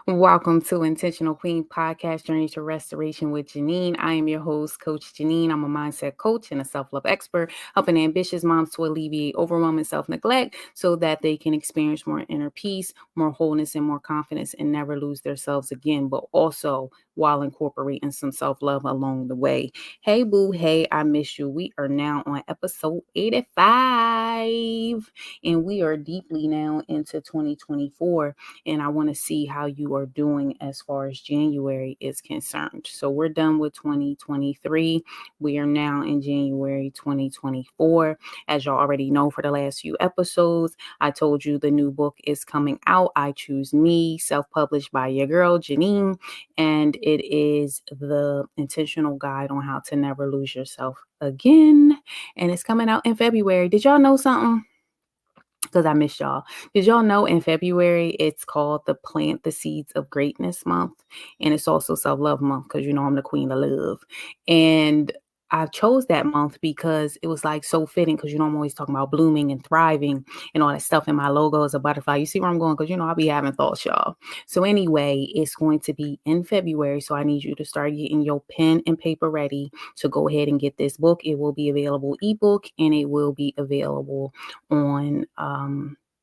Welcome to Intentional Queen Podcast Journey to Restoration with Janine. I am your host, Coach Janine. I'm a mindset coach and a self-love expert, helping ambitious moms to alleviate overwhelm and self-neglect so that they can experience more inner peace, more wholeness, and more confidence and never lose themselves again, but also while incorporating some self-love along the way. Hey, boo. Hey, I miss you. We are now on episode 85, and we are deeply now into 2024. And I want to see how you are doing as far as January is concerned. So we're done with 2023. We are now in January 2024. As y'all already know, for the last few episodes, I told you the new book is coming out, I Choose Me, self-published by your girl, Janine. And it is the intentional guide on how to never lose yourself again. And it's coming out in February. Did y'all know something? Because I missed y'all. Did y'all know in February it's called the Plant the Seeds of Greatness month? And it's also self-love month because you know I'm the queen of love. And I chose that month because it was like so fitting because you know I'm always talking about blooming and thriving and all that stuff. And my logo is a butterfly. You see where I'm going? Because you know I'll be having thoughts, y'all. So anyway, it's going to be in February. So I need you to start getting your pen and paper ready to go ahead and get this book. It will be available ebook and it will be available on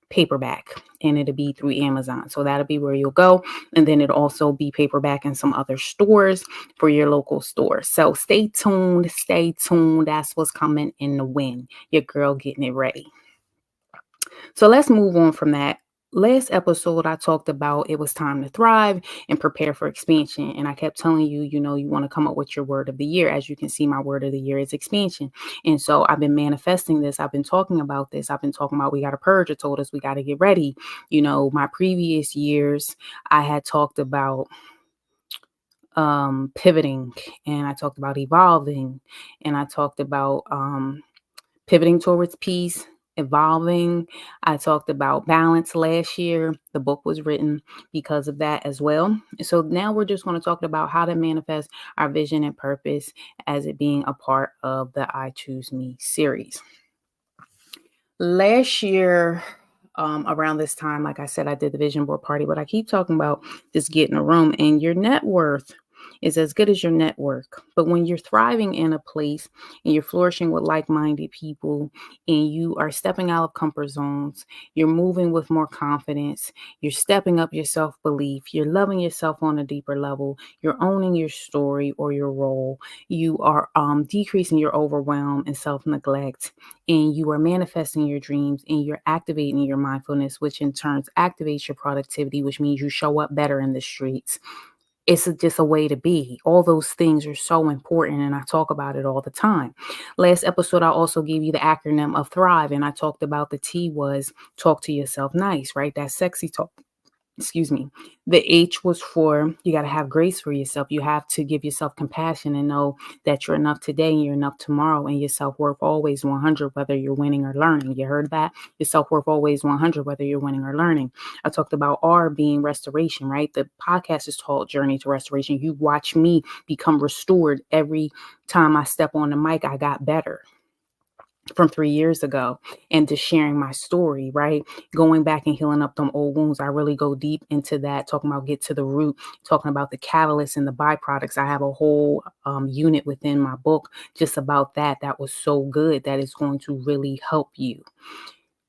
paperback, and it'll be through Amazon. So that'll be where you'll go. And then it'll also be paperback in some other stores for your local store. So stay tuned. Stay tuned. That's what's coming in the wind. Your girl getting it ready. So let's move on from that. Last episode, I talked about it was time to thrive and prepare for expansion. And I kept telling you, you know, you want to come up with your word of the year. As you can see, my word of the year is expansion. And so I've been manifesting this. I've been talking about this. I've been talking about we got to purge. It told us we got to get ready. You know, my previous years, I had talked about pivoting, and I talked about evolving, and I talked about pivoting towards peace, evolving. I talked about balance last year. The book was written because of that as well. So now we're just going to talk about how to manifest our vision and purpose as it being a part of the I Choose Me series. Last year, around this time, like I said, I did the vision board party, but I keep talking about just getting a room, and your net worth is as good as your network. But when you're thriving in a place and you're flourishing with like-minded people and you are stepping out of comfort zones, you're moving with more confidence, you're stepping up your self-belief, you're loving yourself on a deeper level, you're owning your story or your role, you are decreasing your overwhelm and self-neglect, and you are manifesting your dreams and you're activating your mindfulness, which in turn activates your productivity, which means you show up better in the streets. It's just a way to be. All those things are so important, and I talk about it all the time. Last episode, I also gave you the acronym of THRIVE, and I talked about the T was talk to yourself nice, right? That sexy talk. Excuse me. The H was for you got to have grace for yourself. You have to give yourself compassion and know that you're enough today and you're enough tomorrow, and your self-worth always 100, whether you're winning or learning. You heard that? Your self-worth always 100, whether you're winning or learning. I talked about R being restoration, right? The podcast is called Journey to Restoration. You watch me become restored every time I step on the mic. I got better from 3 years ago, and just sharing my story, right? Going back and healing up them old wounds. I really go deep into that, talking about get to the root, talking about the catalysts and the byproducts. I have a whole unit within my book just about that. That was so good that it's going to really help you.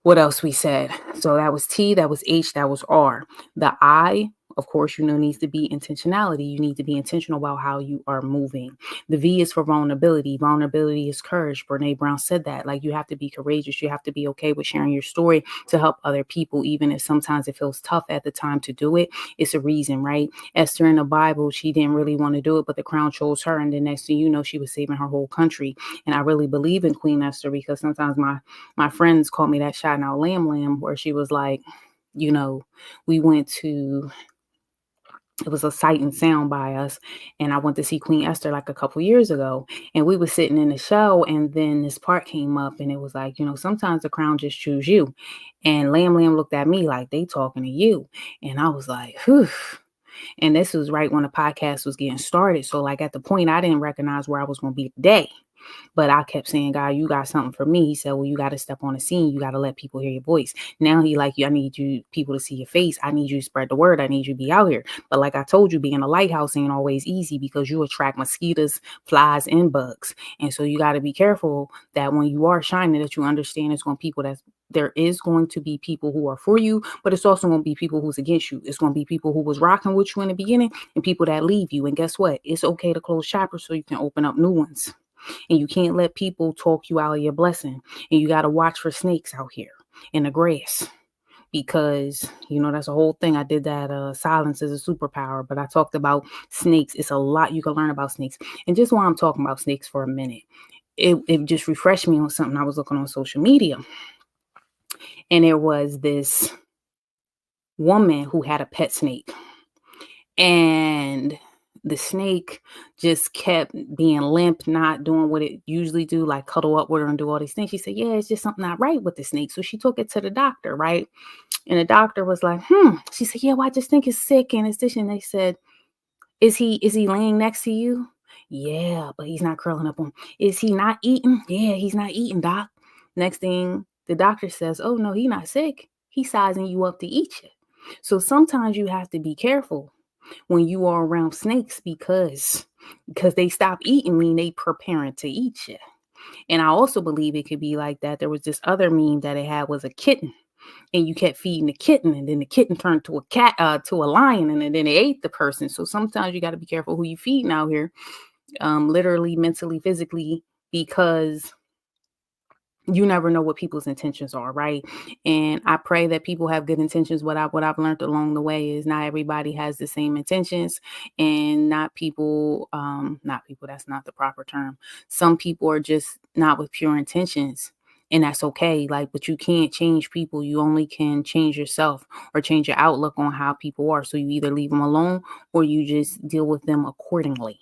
What else we said? So that was T, that was H, that was R. The I, of course, you know, needs to be intentionality. You need to be intentional about how you are moving. The V is for vulnerability. Vulnerability is courage. Brene Brown said that. Like, you have to be courageous. You have to be okay with sharing your story to help other people, even if sometimes it feels tough at the time to do it. It's a reason, right? Esther in the Bible, she didn't really want to do it, but the crown chose her. And the next thing you know, she was saving her whole country. And I really believe in Queen Esther, because sometimes my friends call me that shot out lamb, where she was like, you know, we went to, it was a sight and sound by us, and I went to see Queen Esther like a couple years ago, and we were sitting in the show, and then this part came up, and it was like, you know, sometimes the crown just choose you. And Lamb looked at me like, they talking to you. And I was like, whew. And this was right when the podcast was getting started. So like at the point, I didn't recognize where I was going to be today. But I kept saying, God, you got something for me. He said, well, you got to step on the scene. You got to let people hear your voice. Now he like, I need you people to see your face. I need you to spread the word. I need you to be out here. But like I told you, being a lighthouse ain't always easy because you attract mosquitoes, flies, and bugs. And so you got to be careful that when you are shining, that you understand it's going to people that's there is going to be people who are for you, but it's also going to be people who's against you. It's going to be people who was rocking with you in the beginning and people that leave you. And guess what? It's okay to close chapters so you can open up new ones. And you can't let people talk you out of your blessing. And you got to watch for snakes out here in the grass because, that's a whole thing. I did that. Silence is a superpower, but I talked about snakes. It's a lot you can learn about snakes. And just while I'm talking about snakes for a minute, it just refreshed me on something I was looking on social media. And there was this woman who had a pet snake. And the snake just kept being limp, not doing what it usually do, like cuddle up with her and do all these things. She said, yeah, it's just something not right with the snake. So she took it to the doctor, right? And the doctor was like, She said, yeah, well, I just think it's sick and it's this. And they said, is he laying next to you? Yeah, but he's not curling up on. Is he not eating? Yeah, he's not eating, doc. Next thing the doctor says, oh no, he's not sick. He's sizing you up to eat you. So sometimes you have to be careful when you are around snakes because they stop eating mean they preparing to eat you. And I also believe it could be like that. There was this other meme that it had was a kitten and you kept feeding the kitten and then the kitten turned to a cat, to a lion and then it ate the person. So sometimes you got to be careful who you feeding out here, literally, mentally, physically, because you never know what people's intentions are, right? And I pray that people have good intentions. What I've learned along the way is not everybody has the same intentions, and not people. That's not the proper term. Some people are just not with pure intentions, and that's okay. Like, but you can't change people. You only can change yourself or change your outlook on how people are. So you either leave them alone or you just deal with them accordingly.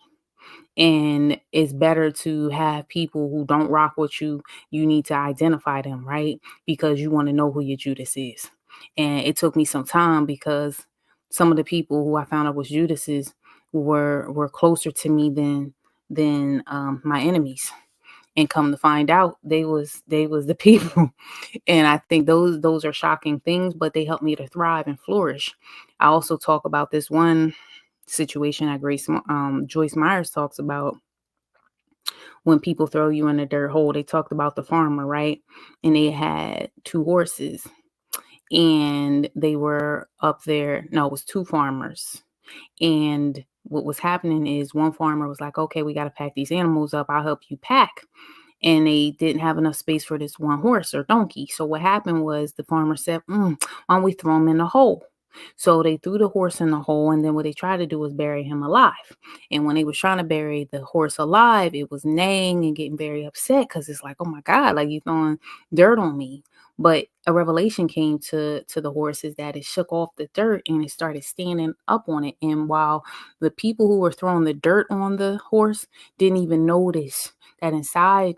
And it's better to have people who don't rock with you. You need to identify them, right? Because you want to know who your Judas is. And it took me some time because some of the people who I found out was Judases were closer to me than my enemies. And come to find out, they was the people. And I think those are shocking things, but they helped me to thrive and flourish. I also talk about this one situation that Joyce Myers talks about when people throw you in a dirt hole. They talked about the farmer, right? And they had two horses and they were up there. No, it was two farmers. And what was happening is one farmer was like, okay, we got to pack these animals up. I'll help you pack. And they didn't have enough space for this one horse or donkey. So what happened was the farmer said, why don't we throw him in the hole? So they threw the horse in the hole, and then what they tried to do was bury him alive. And when they was trying to bury the horse alive, it was neighing and getting very upset because it's like, oh my God, like you throwing dirt on me. But a revelation came to the horse is that it shook off the dirt and it started standing up on it. And while the people who were throwing the dirt on the horse didn't even notice that inside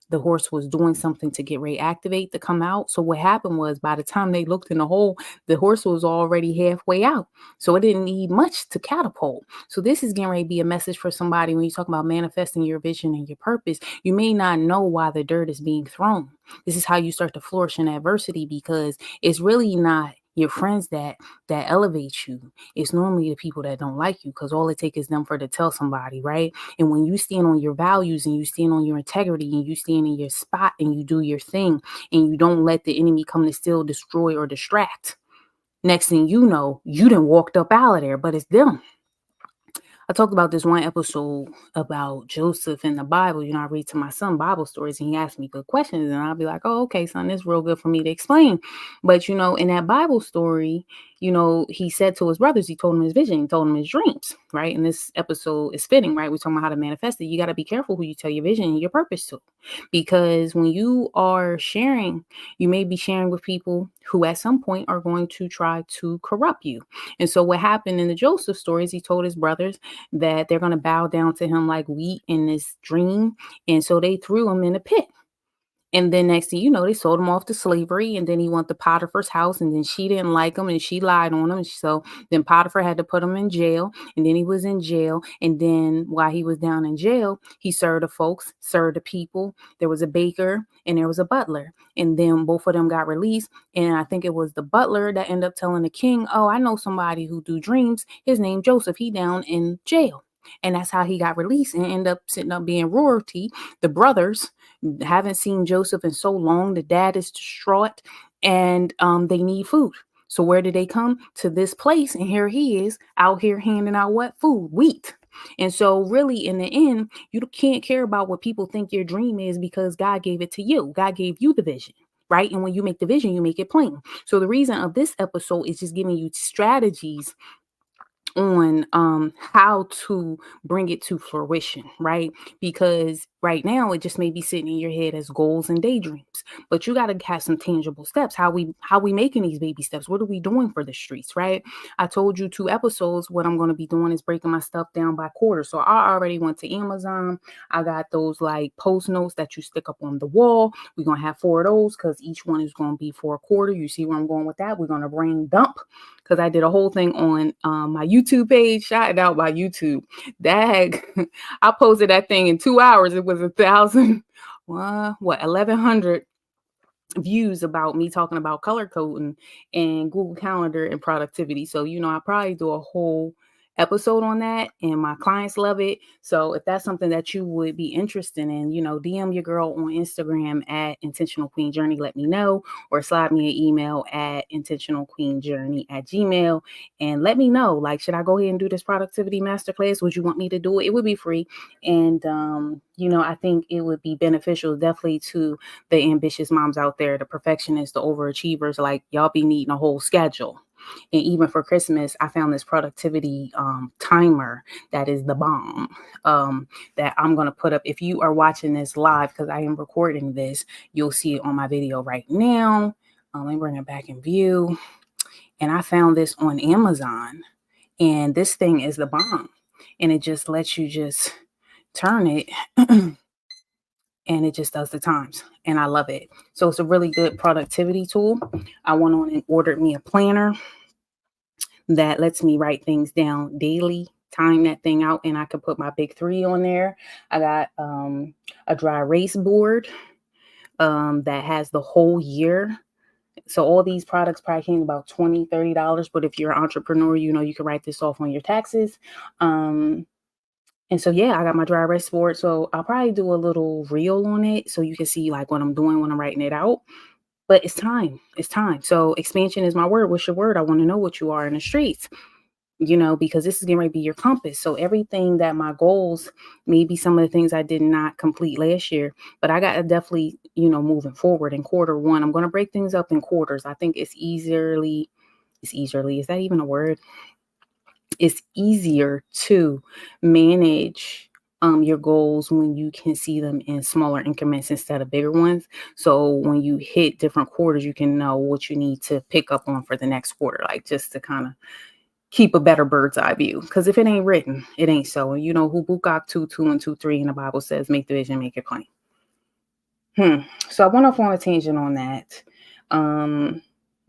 the horse was doing something to get ready to activate to come out. So what happened was by the time they looked in the hole, the horse was already halfway out. So it didn't need much to catapult. So this is getting ready to be a message for somebody when you talk about manifesting your vision and your purpose. You may not know why the dirt is being thrown. This is how you start to flourish in adversity because it's really not your friends that elevate you. It's normally the people that don't like you because all it takes is them for to tell somebody, right? And when you stand on your values and you stand on your integrity and you stand in your spot and you do your thing and you don't let the enemy come to steal, destroy, or distract, next thing you know, you done walked up out of there, but it's them. I talked about this one episode about Joseph in the Bible. I read to my son Bible stories and he asked me good questions. And I'll be like, oh, okay, son, this is real good for me to explain. But, in that Bible story, he said to his brothers, he told them his vision, he told them his dreams, right? And this episode is fitting, right? We're talking about how to manifest it. You got to be careful who you tell your vision and your purpose to. Because when you are sharing, you may be sharing with people who at some point are going to try to corrupt you. And so what happened in the Joseph stories, he told his brothers that they're going to bow down to him like wheat in this dream. And so they threw him in a pit. And then next thing you know, they sold him off to slavery, and then he went to Potiphar's house, and then she didn't like him, and she lied on him. So then Potiphar had to put him in jail, and then he was in jail. And then while he was down in jail, he served the folks, served the people. There was a baker and there was a butler. And then both of them got released. And I think it was the butler that ended up telling the king, "Oh, I know somebody who do dreams. His name Joseph. He down in jail." And that's how he got released and ended up sitting up being royalty. The brothers haven't seen Joseph in so long. The dad is distraught, and they need food. So where did they come? To this place, and here he is out here handing out what? Food, wheat. And so really in the end, you can't care about what people think your dream is, because God gave it to you. God gave you the vision. Right. And when you make the vision, you make it plain. So the reason of this episode is just giving you strategies on how to bring it to fruition, right? Because right now it just may be sitting in your head as goals and daydreams, but you got to have some tangible steps. How we making these baby steps? What are we doing for the streets, right? I told you 2 episodes what I'm going to be doing is breaking my stuff down by quarter. So I already went to Amazon. I got those like post notes that you stick up on the wall. We're going to have 4 of those because each one is going to be for a quarter. You see where I'm going with that? We're going to brain dump, because I did a whole thing on my YouTube page. Shout out my YouTube. Dag, I posted that thing in 2 hours. It was 1,100 views about me talking about color coding and Google Calendar and productivity. So, I probably do a whole episode on that, and my clients love it. So if that's something that you would be interested in, DM your girl on Instagram at Intentional Queen Journey, let me know, or slide me an email at intentionalqueenjourney@gmail, and let me know, like, should I go ahead and do this productivity masterclass? Would you want me to do it? It would be free. And, I think it would be beneficial definitely to the ambitious moms out there, the perfectionists, the overachievers. Like, y'all be needing a whole schedule. And even for Christmas, I found this productivity timer that is the bomb, that I'm going to put up. If you are watching this live, because I am recording this, you'll see it on my video right now. Let me bring it back in view. And I found this on Amazon, and this thing is the bomb. And it just lets you just turn it and it just does the times, and I love it. So it's a really good productivity tool. I went on and ordered me a planner that lets me write things down daily, time that thing out, and I could put my big 3 on there. I got a dry erase board that has the whole year. So all these products probably came about $20-$30, but if you're an entrepreneur, you can write this off on your taxes. And so, yeah, I got my dry erase board. So I'll probably do a little reel on it so you can see like what I'm doing when I'm writing it out. But it's time. It's time. So expansion is my word. What's your word? I want to know what you are in the streets, because this is going to be your compass. So everything that my goals, maybe some of the things I did not complete last year, but I got to definitely, moving forward in quarter 1. I'm going to break things up in quarters. I think it's easily, is that even a word? It's easier to manage your goals when you can see them in smaller increments instead of bigger ones. So when you hit different quarters, you can know what you need to pick up on for the next quarter, like just to kind of keep a better bird's eye view. Because if it ain't written, it ain't so. And Habakkuk 2:2 and 2:3 in the Bible says, make the vision, make it plain. So I went off on a tangent on that.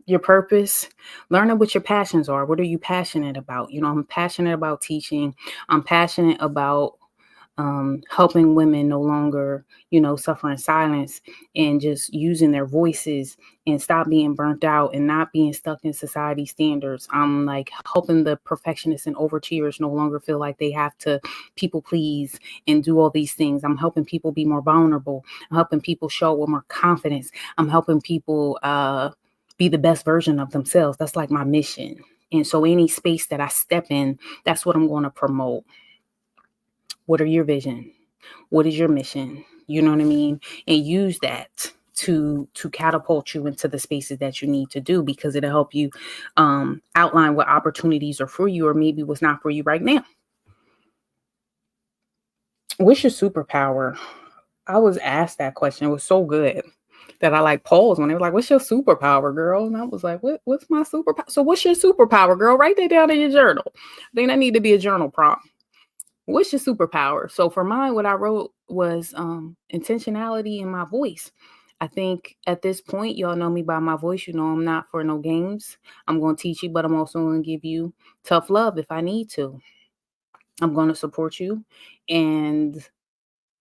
Your purpose, learning what your passions are. What are you passionate about? I'm passionate about teaching. I'm passionate about helping women no longer, suffer in silence, and just using their voices and stop being burnt out and not being stuck in society standards. I'm like helping the perfectionists and overachievers no longer feel like they have to people please and do all these things. I'm helping people be more vulnerable. I'm helping people show up with more confidence. I'm helping people be the best version of themselves. That's like my mission. And so any space that I step in, that's what I'm going to promote. What are your vision? What is your mission? You know what I mean? And use that to catapult you into the spaces that you need to do, because it'll help you outline what opportunities are for you or maybe what's not for you right now. What's your superpower? I was asked that question. It was so good that I like paused when they were like, what's your superpower, girl? And I was like, what's my superpower? So what's your superpower, girl? Write that down in your journal. I think that need to be a journal prompt. What's your superpower? So for mine, what I wrote was intentionality in my voice. I think at this point, y'all know me by my voice. You know, I'm not for no games. I'm going to teach you, but I'm also going to give you tough love if I need to. I'm going to support you, and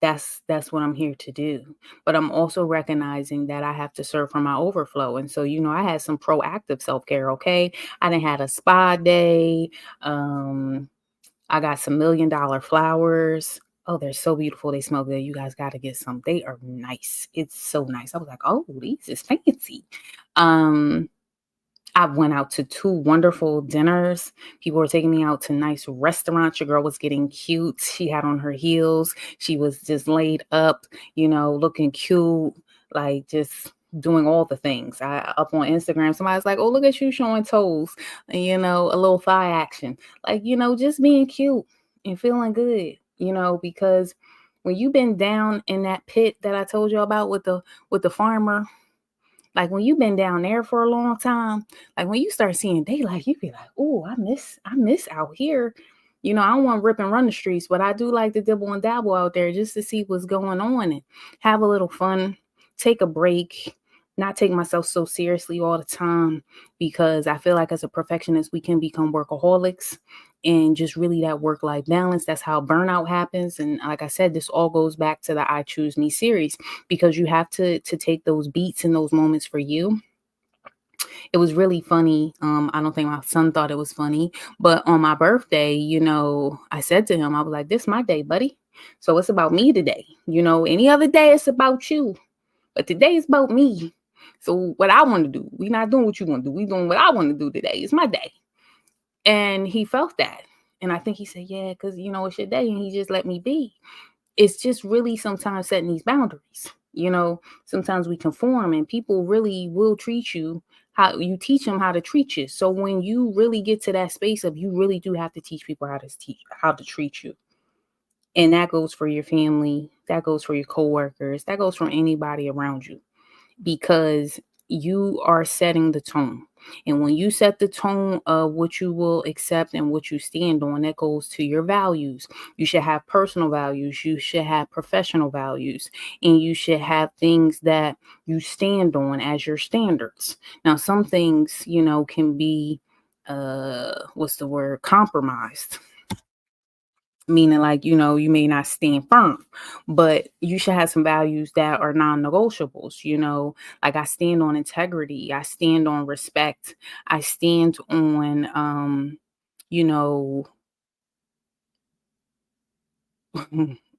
that's what I'm here to do. But I'm also recognizing that I have to serve from my overflow. And so, I had some proactive self-care, okay? I done had a spa day. Um, I got some $1,000,000 flowers. Oh, they're so beautiful. They smell good. You guys got to get some. They are nice. It's so nice. I was like, oh, these is fancy. Um, I went out to 2 wonderful dinners. People were taking me out to nice restaurants. Your girl was getting cute. She had on her heels. She was just laid up, looking cute, like just doing all the things. I up on Instagram, somebody's like, "Oh, look at you showing toes," and, a little thigh action. Like, just being cute and feeling good, because when you've been down in that pit that I told you about with the farmer, like, when you've been down there for a long time, like, when you start seeing daylight, you be like, "Oh, I miss out here." I don't want to rip and run the streets, but I do like to dibble and dabble out there just to see what's going on and have a little fun, take a break, not take myself so seriously all the time, because I feel like as a perfectionist, we can become workaholics, and just really that work-life balance. That's how burnout happens. And like I said, this all goes back to the I Choose Me series, because you have to take those beats and those moments for you. It was really funny. I don't think my son thought it was funny, but on my birthday, I said to him, I was like, "This my day, buddy. So it's about me today. Any other day it's about you, but today is about me. So what I want to do, we not doing what you want to do. We doing what I want to do today. It's my day." And he felt that. And I think he said, "Yeah, because it's your day," and he just let me be. It's just really sometimes setting these boundaries. Sometimes we conform, and people really will treat you how you teach them how to treat you. So when you really get to that space of, you really do have to teach people how to treat you. And that goes for your family, that goes for your coworkers, that goes for anybody around you, because you are setting the tone. And when you set the tone of what you will accept and what you stand on, that goes to your values. You should have personal values, you should have professional values, and you should have things that you stand on as your standards. Now, some things, can be what's the word, compromised, meaning, like, you may not stand firm, but you should have some values that are non-negotiables. Like, I stand on integrity, I stand on respect, I stand on you know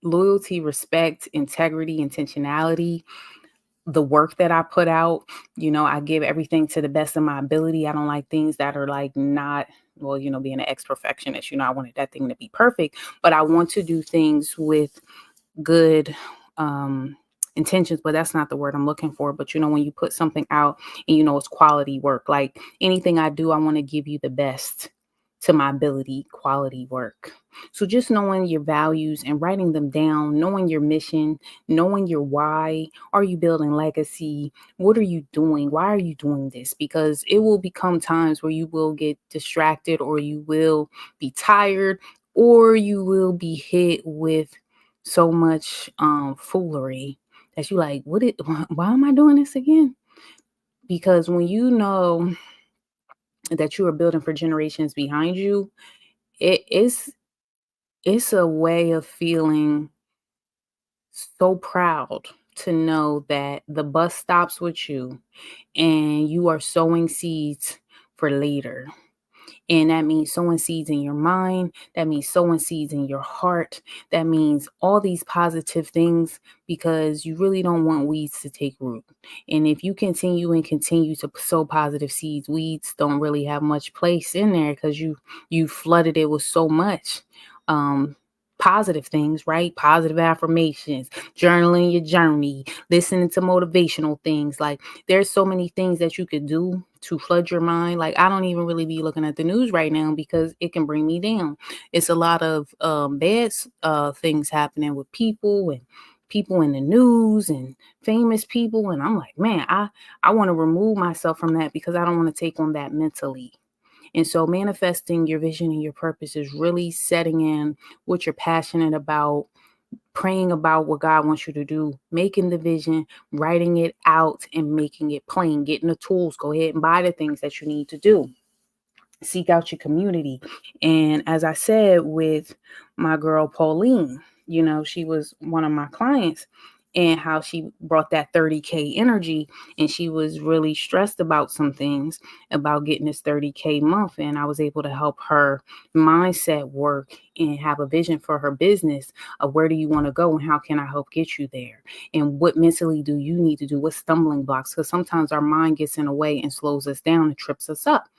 loyalty, respect, integrity, intentionality, the work that I put out. I give everything to the best of my ability. I don't like things that are like not, well, being an ex-perfectionist, I wanted that thing to be perfect, but I want to do things with good intentions, but that's not the word I'm looking for. But when you put something out and it's quality work, like anything I do, I want to give you the best to my ability, quality work. So just knowing your values and writing them down, knowing your mission, knowing your why. Are you building legacy? What are you doing? Why are you doing this? Because it will become times where you will get distracted, or you will be tired, or you will be hit with so much foolery that you like, why am I doing this again? Because when you know that you are building for generations behind you, it's a way of feeling so proud to know that the bus stops with you, and you are sowing seeds for later. And that means sowing seeds in your mind. That means sowing seeds in your heart. That means all these positive things, because you really don't want weeds to take root. And if you continue to sow positive seeds, weeds don't really have much place in there, because you flooded it with so much um positive things, right? Positive affirmations, journaling your journey, listening to motivational things. Like, there's so many things that you could do to flood your mind. Like, I don't even really be looking at the news right now, because it can bring me down. It's a lot of bad things happening with people, and people in the news, and famous people. And I'm like, man, I want to remove myself from that, because I don't want to take on that mentally. And so manifesting your vision and your purpose is really setting in what you're passionate about, praying about what God wants you to do, making the vision, writing it out, and making it plain, getting the tools. Go ahead and buy the things that you need to do. Seek out your community. And as I said with my girl Pauline, she was one of my clients, and how she brought that 30K energy, and she was really stressed about some things about getting this 30K month. And I was able to help her mindset work and have a vision for her business of where do you want to go and how can I help get you there? And what mentally do you need to do? What stumbling blocks? Because sometimes our mind gets in the way and slows us down and trips us up.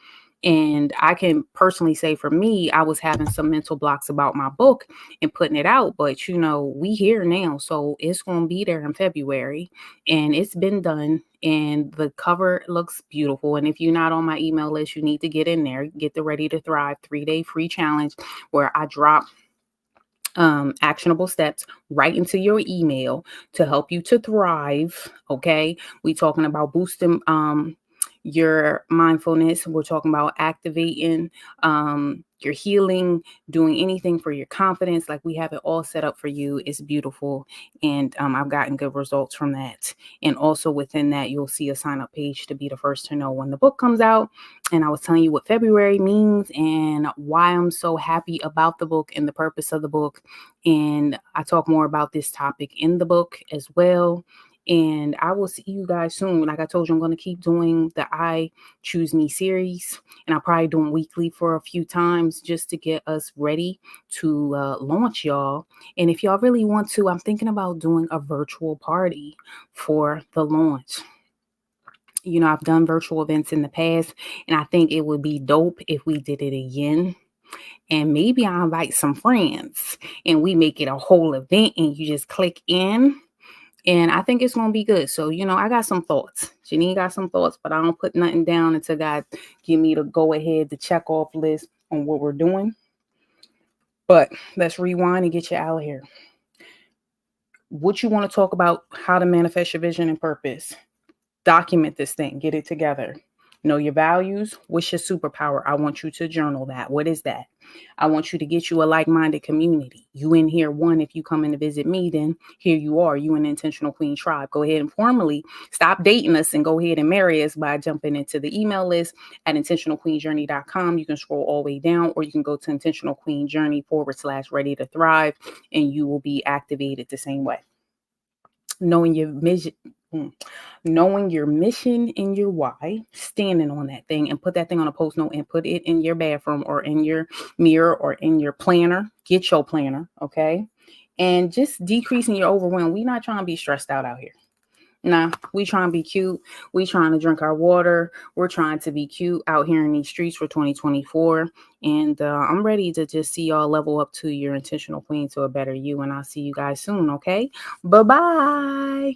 And I can personally say for me, I was having some mental blocks about my book and putting it out. But, we here now. So it's going to be there in February, and it's been done. And the cover looks beautiful. And if you're not on my email list, you need to get in there, get the Ready to Thrive 3-day free challenge where I drop actionable steps right into your email to help you to thrive. Okay. We talking about boosting your mindfulness. We're talking about activating your healing, doing anything for your confidence. Like, we have it all set up for you. It's beautiful. And I've gotten good results from that. And also within that, you'll see a sign up page to be the first to know when the book comes out. And I was telling you what February means and why I'm so happy about the book and the purpose of the book. And I talk more about this topic in the book as well. And I will see you guys soon. Like I told you, I'm going to keep doing the I Choose Me series. And I'll probably do them weekly for a few times just to get us ready to launch, y'all. And if y'all really want to, I'm thinking about doing a virtual party for the launch. I've done virtual events in the past, and I think it would be dope if we did it again. And maybe I'll invite some friends and we make it a whole event and you just click in. And I think it's going to be good. So, I got some thoughts. Janine got some thoughts, but I don't put nothing down until God give me the go ahead, the check off list on what we're doing. But let's rewind and get you out of here. What you want to talk about, how to manifest your vision and purpose. Document this thing, get it together. Know your values. What's your superpower? I want you to journal that. What is that? I want you to get you a like-minded community. You in here, one, if you come in to visit me, then here you are. You in the Intentional Queen Tribe. Go ahead and formally stop dating us and go ahead and marry us by jumping into the email list at intentionalqueenjourney.com. You can scroll all the way down, or you can go to intentionalqueenjourney/ready to thrive, and you will be activated the same way. Knowing your mission and your why, standing on that thing and put that thing on a post note and put it in your bathroom or in your mirror or in your planner. Get your planner, okay? And just decreasing your overwhelm. We're not trying to be stressed out here. Nah, we trying to be cute. We trying to drink our water. We're trying to be cute out here in these streets for 2024. And I'm ready to just see y'all level up to your intentional queen, to a better you. And I'll see you guys soon, okay? Bye-bye.